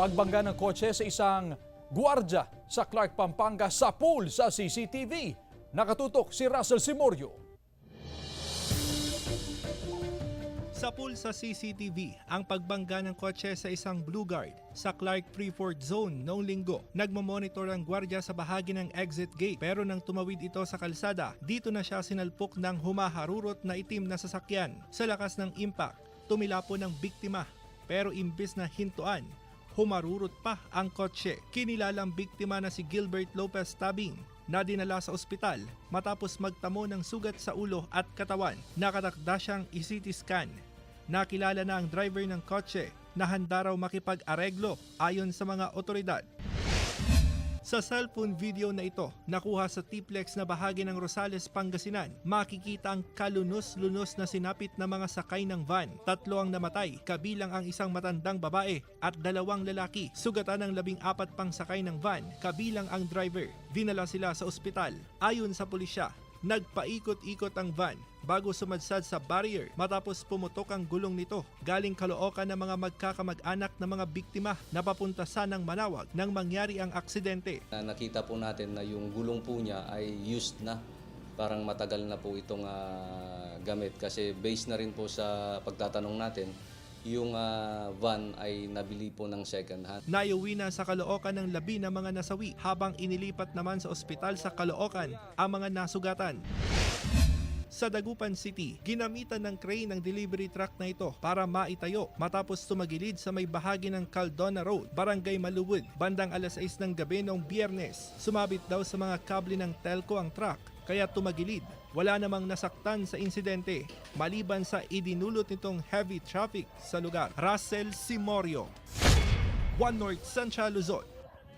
Pagbangga ng kotse sa isang guwardya sa Clark, Pampanga sa pool sa CCTV. Nakatutok si Russell Simorio. Sa pool sa CCTV, ang pagbangga ng kotse sa isang Blue Guard sa Clark Freeport Zone noong linggo. Nagmamonitor ang gwardiya sa bahagi ng exit gate pero nang tumawid ito sa kalsada, dito na siya sinalpok ng humaharurot na itim na sasakyan. Sa lakas ng impact, tumilapo ng biktima pero imbis na hintuan, humarurot pa ang kotse. Kinilalang biktima na si Gilbert Lopez Tabing na dinala sa ospital matapos magtamo ng sugat sa ulo at katawan. Nakatakda siyang i-CT scan. Nakilala na ang driver ng kotse na handa raw makipag-areglo ayon sa mga otoridad. Sa cellphone video na ito, nakuha sa T-Plex na bahagi ng Rosales, Pangasinan, makikita ang kalunos-lunos na sinapit na mga sakay ng van. 3 ang namatay, kabilang ang isang matandang babae at 2 lalaki. Sugatan ng 14 pang sakay ng van, kabilang ang driver. Dinala sila sa ospital. Ayon sa pulisya, nagpaikot-ikot ang van bago sumadsad sa barrier matapos pumutok ang gulong nito. Galing Caloocan ng mga magkakamag-anak na mga biktima na papunta sanang Manawag nang mangyari ang aksidente. Nakita po natin na yung gulong po niya ay used na. Parang matagal na po itong gamit kasi based na rin po sa pagtatanong natin, yung van ay nabili po ng second hand. Naiuwi na sa Caloocan ng 10 na mga nasawi habang inilipat naman sa ospital sa Caloocan ang mga nasugatan. Sa Dagupan City, ginamitan ng crane ang delivery truck na ito para maitayo matapos tumagilid sa may bahagi ng Caldona Road, Barangay Maluwod, bandang 6:00 ng gabi noong Biyernes. Sumabit daw sa mga kable ng telco ang truck kaya tumagilid. Wala namang nasaktan sa insidente maliban sa idinulot nitong heavy traffic sa lugar. Russell Simorio, One North Central Luzon.